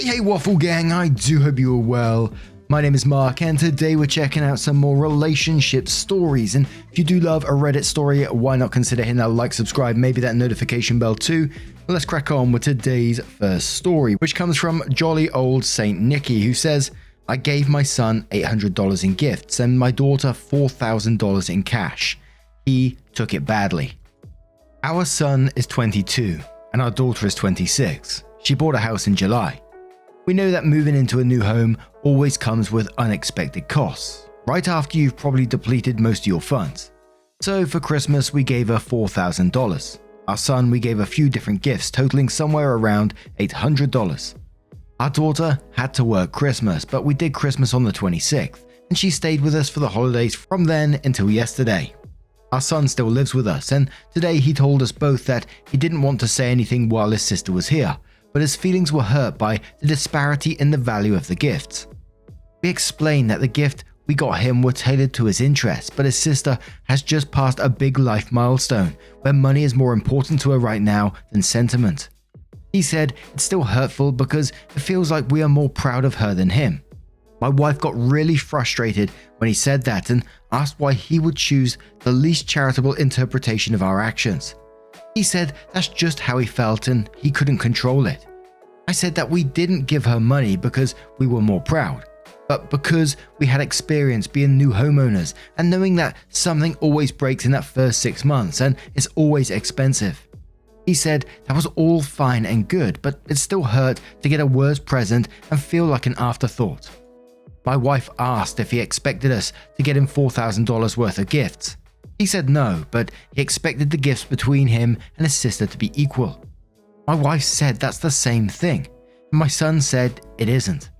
Hey Waffle Gang, I do hope you are well. My name is Mark and today we're checking out some more relationship stories, and if you do love a Reddit story, why not consider hitting that like, subscribe, maybe that notification bell too. Let's crack on with today's first story, which comes from Jolly Old Saint Nicky, who says, I gave my son $800 in gifts and my daughter $4,000 in cash. He took it badly. Our son is 22 and our daughter is 26. She bought a house in July. We know that moving into a new home always comes with unexpected costs, right after you've probably depleted most of your funds. So for Christmas, we gave her $4,000. Our son, we gave a few different gifts, totaling somewhere around $800. Our daughter had to work Christmas, but we did Christmas on the 26th, and she stayed with us for the holidays from then until yesterday. Our son still lives with us, and today he told us both that he didn't want to say anything while his sister was here, but his feelings were hurt by the disparity in the value of the gifts. We explained that the gift we got him were tailored to his interests, but his sister has just passed a big life milestone where money is more important to her right now than sentiment. He said it's still hurtful because it feels like we are more proud of her than him. My wife got really frustrated when he said that and asked why he would choose the least charitable interpretation of our actions. He said that's just how he felt and he couldn't control it. I said that we didn't give her money because we were more proud, but because we had experience being new homeowners and knowing that something always breaks in that first 6 months and it's always expensive. He said that was all fine and good, but it still hurt to get a worse present and feel like an afterthought. My wife asked if he expected us to get him $4,000 worth of gifts. He said no, but he expected the gifts between him and his sister to be equal. My wife said that's the same thing, and my son said it isn't.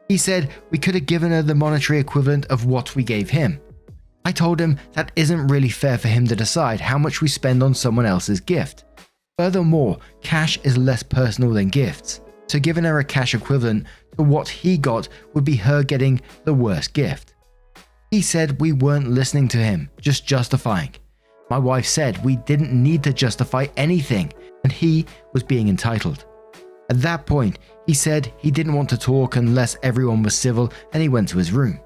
He said we could have given her the monetary equivalent of what we gave him. I told him that isn't really fair for him to decide how much we spend on someone else's gift. Furthermore, cash is less personal than gifts, so giving her a cash equivalent to what he got would be her getting the worst gift. He said we weren't listening to him, just justifying. My wife said we didn't need to justify anything and he was being entitled. At that point, he said he didn't want to talk unless everyone was civil and he went to his room.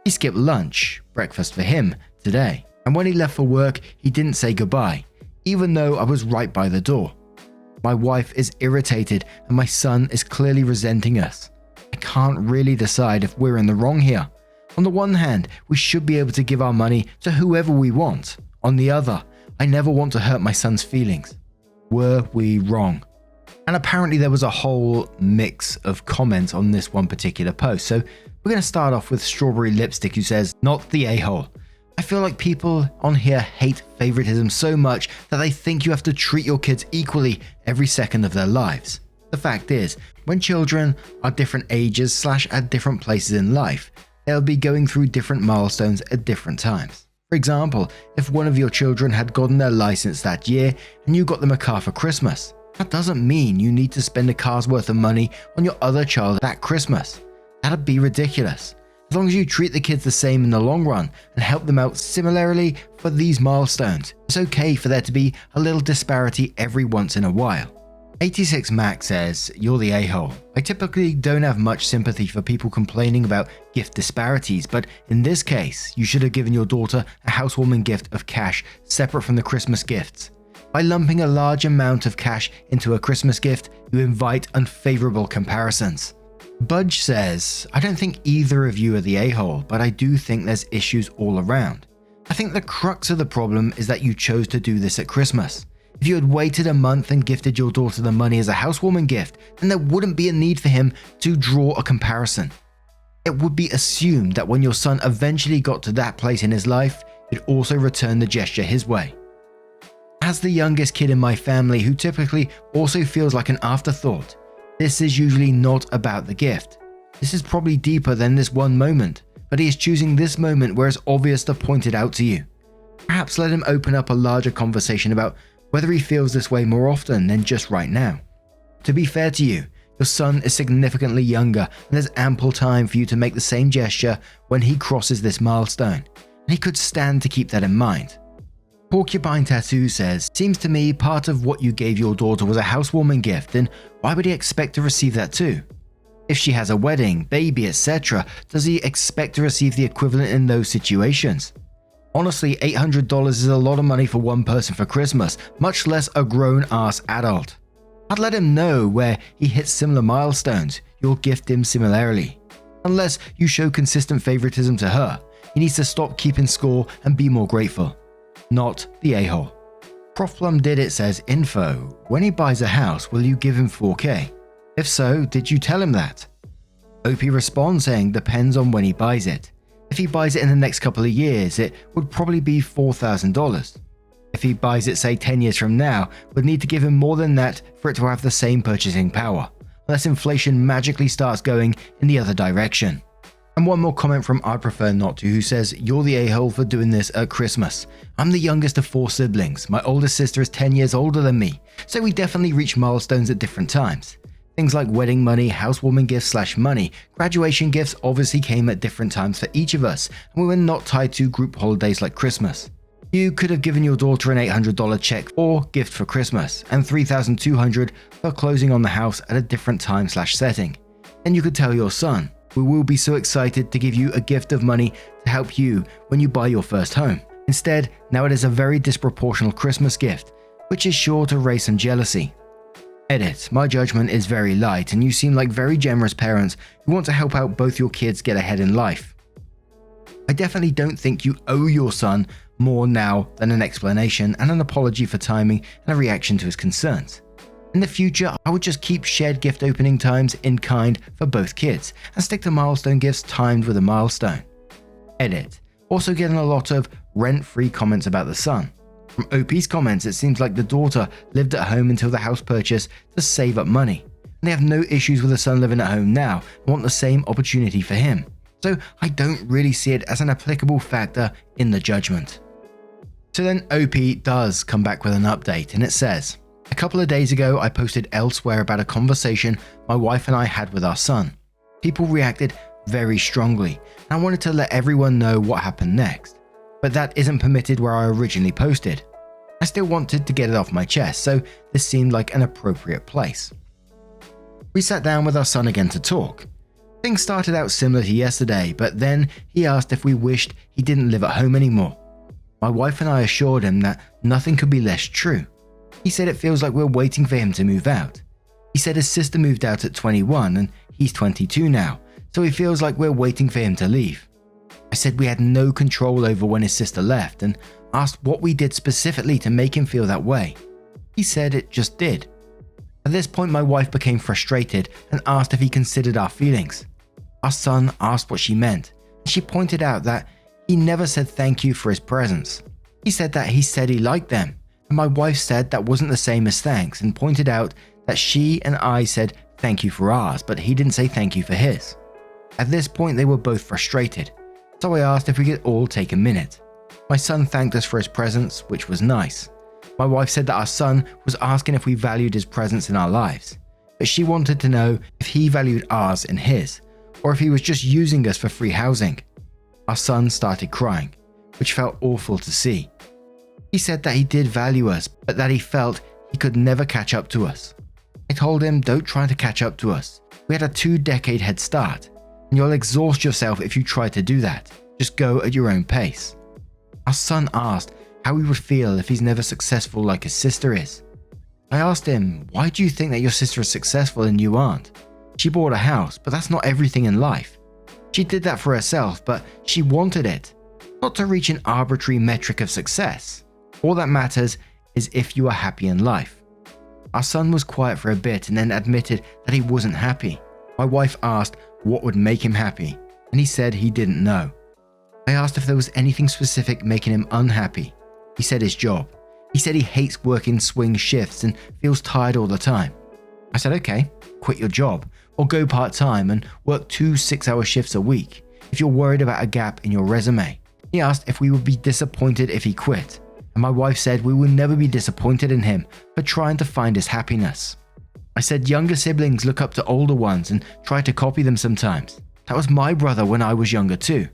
He skipped lunch, breakfast for him, today, and when he left for work, he didn't say goodbye, even though I was right by the door. My wife is irritated and my son is clearly resenting us. I can't really decide if we're in the wrong here. On the one hand, we should be able to give our money to whoever we want. On the other, I never want to hurt my son's feelings. Were we wrong? And apparently there was a whole mix of comments on this one particular post. So we're going to start off with Strawberry Lipstick, who says, not the a-hole. I feel like people on here hate favoritism so much that they think you have to treat your kids equally every second of their lives. The fact is, when children are different ages / at different places in life, they'll be going through different milestones at different times. For example, if one of your children had gotten their license that year and you got them a car for Christmas, that doesn't mean you need to spend a car's worth of money on your other child that Christmas. That'd be ridiculous. As long as you treat the kids the same in the long run and help them out similarly for these milestones, it's okay for there to be a little disparity every once in a while. 86 Max says, you're the a-hole. I typically don't have much sympathy for people complaining about gift disparities, but in this case, you should have given your daughter a housewarming gift of cash separate from the Christmas gifts. By lumping a large amount of cash into a Christmas gift, you invite unfavorable comparisons. Budge says, I don't think either of you are the a-hole, but I do think there's issues all around. I think the crux of the problem is that you chose to do this at Christmas. If you had waited a month and gifted your daughter the money as a housewarming gift, then there wouldn't be a need for him to draw a comparison. It would be assumed that when your son eventually got to that place in his life, he'd also return the gesture his way. As the youngest kid in my family who typically also feels like an afterthought, this is usually not about the gift. This is probably deeper than this one moment, but he is choosing this moment where it's obvious to point it out to you. Perhaps let him open up a larger conversation about whether he feels this way more often than just right now. To be fair to you, your son is significantly younger and there's ample time for you to make the same gesture when he crosses this milestone, and he could stand to keep that in mind. Porcupine Tattoo says, seems to me part of what you gave your daughter was a housewarming gift, and why would he expect to receive that too? If she has a wedding, baby, etc., does he expect to receive the equivalent in those situations? Honestly, $800 is a lot of money for one person for Christmas, much less a grown-ass adult. I'd let him know where he hits similar milestones. You'll gift him similarly. Unless you show consistent favoritism to her, he needs to stop keeping score and be more grateful. Not the a-hole. Prof Plum Did It says, info, when he buys a house, will you give him $4K? If so, did you tell him that? OP responds saying, depends on when he buys it. If he buys it in the next couple of years, it would probably be $4,000. If he buys it say 10 years from now, we'd need to give him more than that for it to have the same purchasing power, unless inflation magically starts going in the other direction. And one more comment from I'd Prefer Not To, who says, you're the a-hole for doing this at Christmas. I'm the youngest of 4 siblings. My oldest sister is 10 years older than me, so we definitely reach milestones at different times. Things like wedding money, housewarming gifts / money, graduation gifts obviously came at different times for each of us, and we were not tied to group holidays like Christmas. You could have given your daughter an $800 check or gift for Christmas, and $3,200 for closing on the house at a different time / setting. And you could tell your son, we will be so excited to give you a gift of money to help you when you buy your first home. Instead, now it is a very disproportional Christmas gift, which is sure to raise some jealousy. Edit, my judgment is very light and you seem like very generous parents who want to help out both your kids get ahead in life. I definitely don't think you owe your son more now than an explanation and an apology for timing and a reaction to his concerns. In the future, I would just keep shared gift opening times in kind for both kids and stick to milestone gifts timed with a milestone. Edit, also getting a lot of rent-free comments about the son. From OP's comments, it seems like the daughter lived at home until the house purchase to save up money, and they have no issues with the son living at home now and want the same opportunity for him. So I don't really see it as an applicable factor in the judgment. So then OP does come back with an update, and it says, a couple of days ago I posted elsewhere about a conversation my wife and I had with our son. People reacted very strongly, and I wanted to let everyone know what happened next. But that isn't permitted where I originally posted. I still wanted to get it off my chest, so this seemed like an appropriate place. We sat down with our son again to talk. Things started out similar to yesterday, but then he asked if we wished he didn't live at home anymore. My wife and I assured him that nothing could be less true. He said it feels like we're waiting for him to move out. He said his sister moved out at 21 and he's 22 now, so he feels like we're waiting for him to leave. I said we had no control over when his sister left and asked what we did specifically to make him feel that way. He said it just did. At this point, my wife became frustrated and asked if he considered our feelings. Our son asked what she meant, and she pointed out that he never said thank you for his presents. He said that he said he liked them, and my wife said that wasn't the same as thanks and pointed out that she and I said thank you for ours, but he didn't say thank you for his. At this point, they were both frustrated, so I asked if we could all take a minute. My son thanked us for his presents, which was nice. My wife said that our son was asking if we valued his presence in our lives, but she wanted to know if he valued ours in his, or if he was just using us for free housing. Our son started crying, which felt awful to see. He said that he did value us, but that he felt he could never catch up to us. I told him, don't try to catch up to us. We had a 2-decade head start, and you'll exhaust yourself if you try to do that. Just go at your own pace. Our son asked how he would feel if he's never successful like his sister is. I asked him, why do you think that your sister is successful and you aren't? She bought a house, but that's not everything in life. She did that for herself, but she wanted it, not to reach an arbitrary metric of success. All that matters is if you are happy in life. Our son was quiet for a bit and then admitted that he wasn't happy. My wife asked what would make him happy, and he said he didn't know. I asked if there was anything specific making him unhappy. He said his job. He said he hates working swing shifts and feels tired all the time. I said, okay, quit your job or go part-time and work 2 6-hour shifts a week if you're worried about a gap in your resume. He asked if we would be disappointed if he quit, and my wife said we will never be disappointed in him for trying to find his happiness. I said younger siblings look up to older ones and try to copy them sometimes. That was my brother when I was younger too.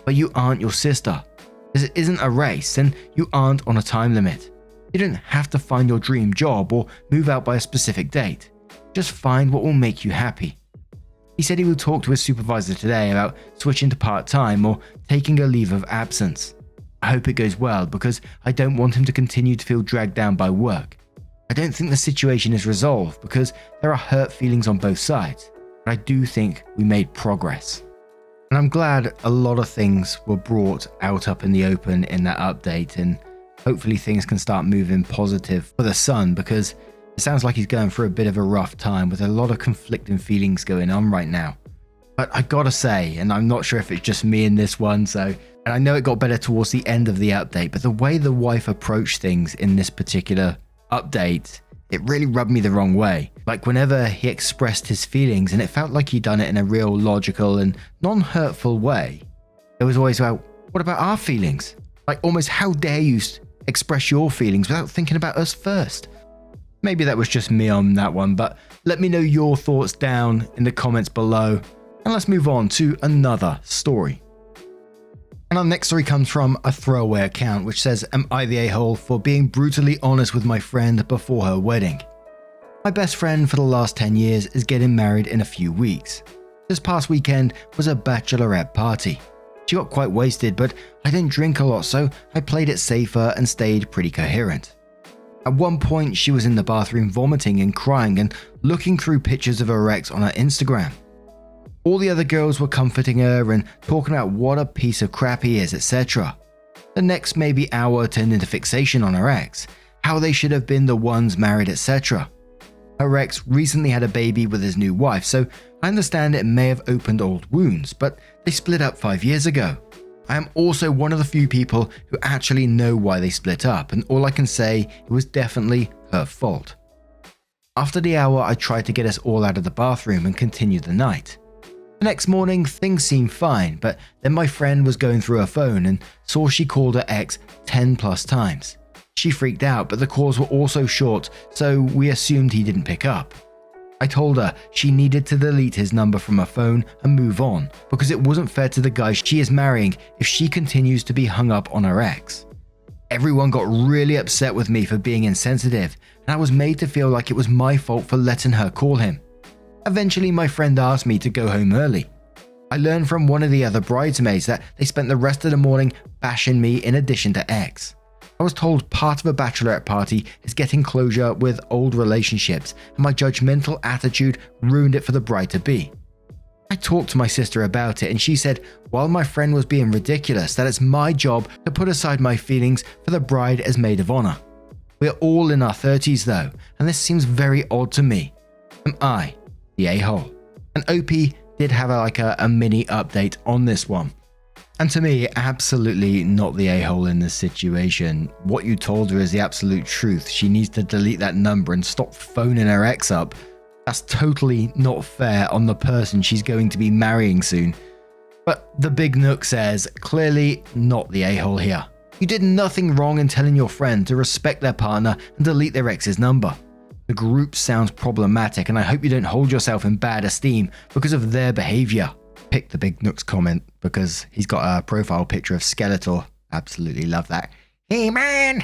But you aren't your sister. This isn't a race and you aren't on a time limit. You don't have to find your dream job or move out by a specific date. Just find what will make you happy. He said he will talk to his supervisor today about switching to part-time or taking a leave of absence. I hope it goes well because I don't want him to continue to feel dragged down by work. I don't think the situation is resolved because there are hurt feelings on both sides, but I do think we made progress. And I'm glad a lot of things were brought out up in the open in that update, and hopefully things can start moving positive for the son, because it sounds like he's going through a bit of a rough time with a lot of conflicting feelings going on right now. But I gotta say, and I'm not sure if it's just me in this one, and I know it got better towards the end of the update, but the way the wife approached things in this particular update, it really rubbed me the wrong way. Like whenever he expressed his feelings, and it felt like he'd done it in a real logical and non-hurtful way, it was always, well, what about our feelings? Like almost, how dare you express your feelings without thinking about us first? Maybe that was just me on that one, but let me know your thoughts down in the comments below, and let's move on to another story. And our next story comes from a throwaway account which says, "Am I the a-hole for being brutally honest with my friend before her wedding? My best friend for the last 10 years is getting married in a few weeks. This past weekend was a bachelorette party. She got quite wasted, but I didn't drink a lot, so I played it safer and stayed pretty coherent. At one point, she was in the bathroom vomiting and crying and looking through pictures of her ex on her Instagram. All the other girls were comforting her and talking about what a piece of crap he is, etc. The next maybe hour turned into fixation on her ex, how they should have been the ones married, etc. Her ex recently had a baby with his new wife, so I understand it may have opened old wounds, but they split up 5 years ago. I am also one of the few people who actually know why they split up, and all I can say, it was definitely her fault. After the hour, I tried to get us all out of the bathroom and continue the night. The next morning, things seemed fine, but then my friend was going through her phone and saw she called her ex 10 plus times. She freaked out, but the calls were also short, so we assumed he didn't pick up. I told her she needed to delete his number from her phone and move on, because it wasn't fair to the guy she is marrying if she continues to be hung up on her ex. Everyone got really upset with me for being insensitive, and I was made to feel like it was my fault for letting her call him. Eventually, my friend asked me to go home early. I learned from one of the other bridesmaids that they spent the rest of the morning bashing me in addition to ex. I was told part of a bachelorette party is getting closure with old relationships, and my judgmental attitude ruined it for the bride-to-be. I talked to my sister about it, and she said, while my friend was being ridiculous, that it's my job to put aside my feelings for the bride as maid of honor. We're all in our 30s though, and this seems very odd to me. Am I the a-hole? And OP did have a mini update on this one. And to me, absolutely not the a-hole in this situation. What you told her is the absolute truth. She needs to delete that number and stop phoning her ex up. That's totally not fair on the person she's going to be marrying soon. But the Big Nook says, clearly not the a-hole here. You did nothing wrong in telling your friend to respect their partner and delete their ex's number. The group sounds problematic, and I hope you don't hold yourself in bad esteem because of their behavior. Pick the Big Nook's comment because he's got a profile picture of Skeletor. Absolutely love that. Hey man!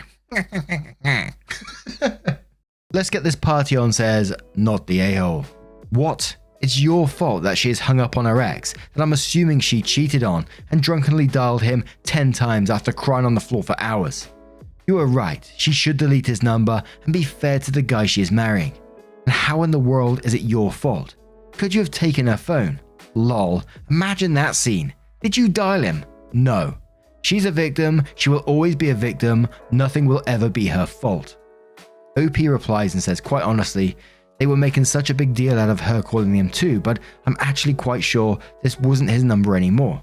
Let's get this party on says, not the a-hole. What? It's your fault that she is hung up on her ex that I'm assuming she cheated on and drunkenly dialed him 10 times after crying on the floor for hours. You are right, she should delete his number and be fair to the guy she is marrying. And how in the world is it your fault? Could you have taken her phone? Lol, imagine that scene. Did you dial him? No. She's a victim, she will always be a victim, nothing will ever be her fault. OP replies and says, quite honestly, they were making such a big deal out of her calling him too, but I'm actually quite sure this wasn't his number anymore.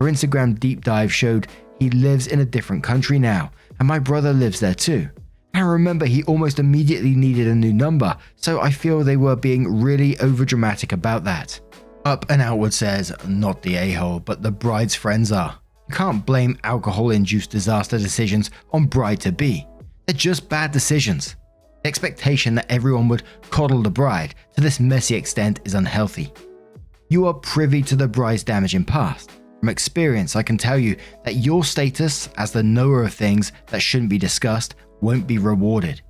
Her Instagram deep dive showed he lives in a different country now, and my brother lives there too. And remember, he almost immediately needed a new number, so I feel they were being really overdramatic about that. Up and Outward says, not the a-hole, but the bride's friends are. You can't blame alcohol-induced disaster decisions on bride-to-be. They're just bad decisions. The expectation that everyone would coddle the bride to this messy extent is unhealthy. You are privy to the bride's damaging past. From experience, I can tell you that your status as the knower of things that shouldn't be discussed won't be rewarded.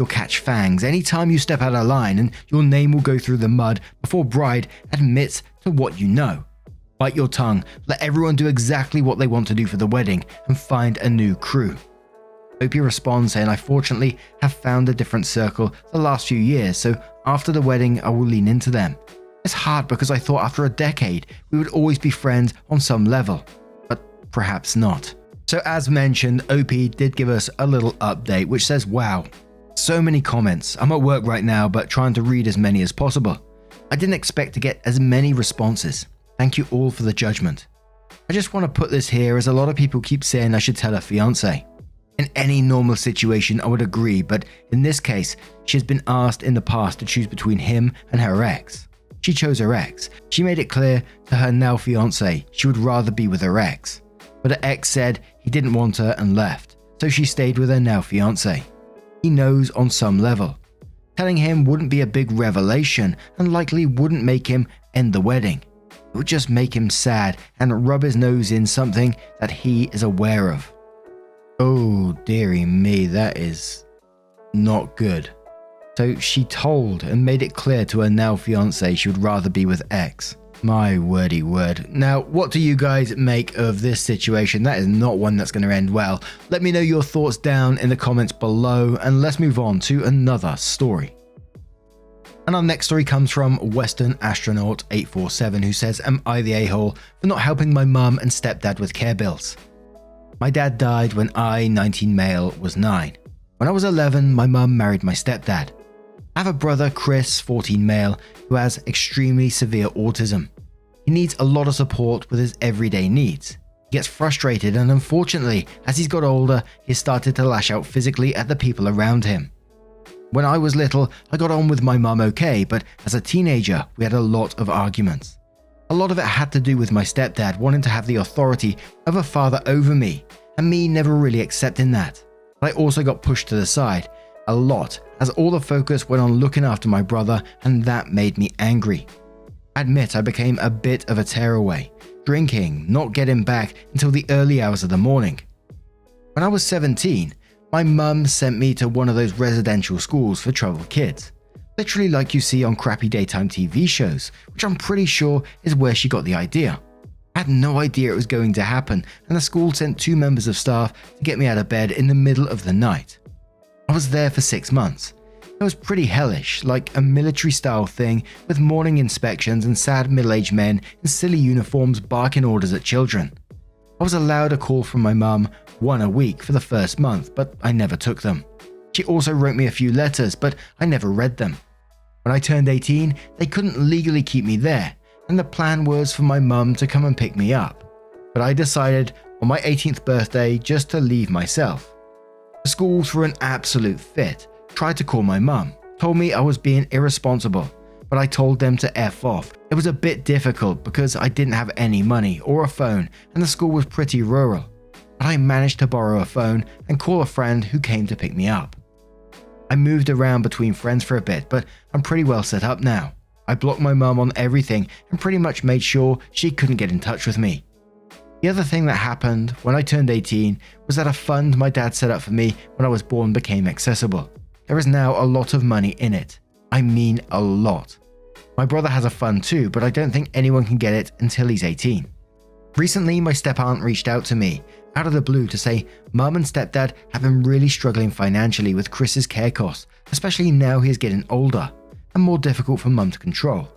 You'll catch fangs anytime you step out of line, and your name will go through the mud before bride admits to what you know. Bite your tongue, let everyone do exactly what they want to do for the wedding, and find a new crew. Opie responds saying, I fortunately have found a different circle the last few years, so after the wedding I will lean into them. It's hard because I thought after a decade we would always be friends on some level, but perhaps not. So as mentioned, Opie did give us a little update which says, wow, so many comments. I'm at work right now but trying to read as many as possible. I didn't expect to get as many responses. Thank you all for the judgment. I just want to put this here as a lot of people keep saying I should tell her fiance. In any normal situation I would agree, but in this case, she has been asked in the past to choose between him and her ex. She chose her ex. She made it clear to her now fiance she would rather be with her ex. But her ex said he didn't want her and left, so she stayed with her now fiance. He knows on some level. Telling him wouldn't be a big revelation and likely wouldn't make him end the wedding. It would just make him sad and rub his nose in something that he is aware of. Oh dearie me, that is not good. So she told and made it clear to her now fiance she would rather be with ex. My wordy word. Now, what do you guys make of this situation? That is not one that's going to end well. Let me know your thoughts down in the comments below, and let's move on to another story. And our next story comes from Western Astronaut 847, who says, am I the a-hole for not helping my mum and stepdad with care bills? My dad died when I, 19 male, was 9. When I was 11, my mum married my stepdad. I have a brother, Chris, 14 male, who has extremely severe autism. He needs a lot of support with his everyday needs. He gets frustrated, and unfortunately, as he's got older, he started to lash out physically at the people around him. When I was little, I got on with my mum okay, but as a teenager, we had a lot of arguments. A lot of it had to do with my stepdad wanting to have the authority of a father over me, and me never really accepting that. But I also got pushed to the side a lot, as all the focus went on looking after my brother, and that made me angry. I admit I became a bit of a tearaway, drinking, not getting back until the early hours of the morning. When I was 17, my mum sent me to one of those residential schools for troubled kids. Literally like you see on crappy daytime TV shows, which I'm pretty sure is where she got the idea. I had no idea it was going to happen, and the school sent 2 members of staff to get me out of bed in the middle of the night. I was there for 6 months. It was pretty hellish, like a military-style thing with morning inspections and sad middle-aged men in silly uniforms barking orders at children. I was allowed a call from my mum 1 a week for the first month, but I never took them. She also wrote me a few letters, but I never read them. When I turned 18, they couldn't legally keep me there, and the plan was for my mum to come and pick me up. But I decided on my 18th birthday just to leave myself. The school threw an absolute fit, tried to call my mum, told me I was being irresponsible, but I told them to F off. It was a bit difficult because I didn't have any money or a phone, and the school was pretty rural. But I managed to borrow a phone and call a friend who came to pick me up. I moved around between friends for a bit, but I'm pretty well set up now. I blocked my mum on everything and pretty much made sure she couldn't get in touch with me. The other thing that happened when I turned 18 was that a fund my dad set up for me when I was born became accessible. There is now a lot of money in it. I mean a lot. My brother has a fund too, but I don't think anyone can get it until he's 18. Recently, my step-aunt reached out to me out of the blue to say mum and stepdad have been really struggling financially with Chris's care costs, especially now he is getting older and more difficult for mum to control.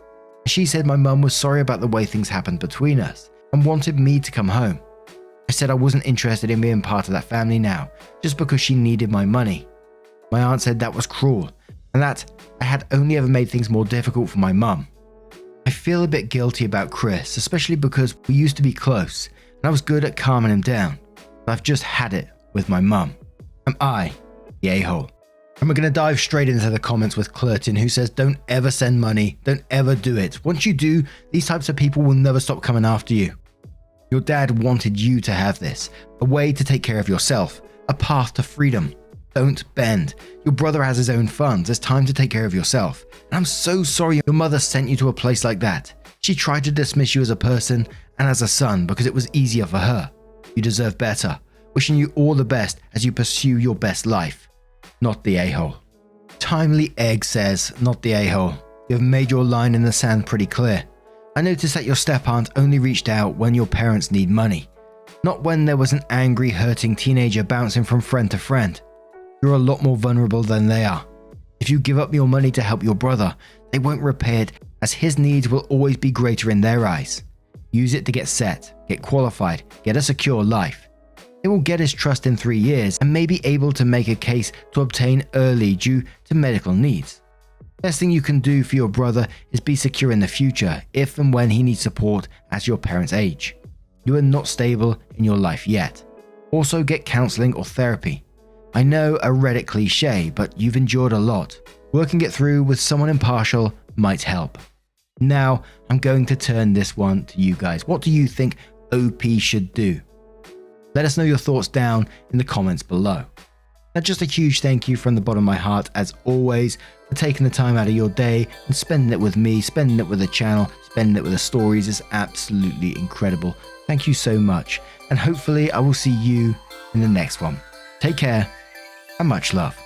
She said my mum was sorry about the way things happened between us and wanted me to come home. I said I wasn't interested in being part of that family now, just because she needed my money. My aunt said that was cruel, and that I had only ever made things more difficult for my mum. I feel a bit guilty about Chris, especially because we used to be close, and I was good at calming him down, but I've just had it with my mum. Am I the a-hole? And we're going to dive straight into the comments with Clurton, who says, don't ever send money, don't ever do it. Once you do, these types of people will never stop coming after you. Your dad wanted you to have this, a way to take care of yourself, a path to freedom. Don't bend. Your brother has his own funds. It's time to take care of yourself. And I'm so sorry your mother sent you to a place like that. She tried to dismiss you as a person and as a son because it was easier for her. You deserve better. Wishing you all the best as you pursue your best life. Not the a-hole. Timely Egg says, not the a-hole. You have made your line in the sand pretty clear. I noticed that your step-aunt only reached out when your parents need money, not when there was an angry, hurting teenager bouncing from friend to friend. You're a lot more vulnerable than they are. If you give up your money to help your brother, they won't repay it, as his needs will always be greater in their eyes. Use it to get set, get qualified, get a secure life. It will get his trust in 3 years and may be able to make a case to obtain early due to medical needs. Best thing you can do for your brother is be secure in the future if and when he needs support as your parents age. You are not stable in your life yet. Also get counseling or therapy. I know a Reddit cliche, but you've endured a lot. Working it through with someone impartial might help. Now, I'm going to turn this one to you guys. What do you think OP should do? Let us know your thoughts down in the comments below. Now, just a huge thank you from the bottom of my heart, as always, for taking the time out of your day and spending it with me, spending it with the channel, spending it with the stories. Is absolutely incredible. Thank you so much, and hopefully I will see you in the next one. Take care, and much love.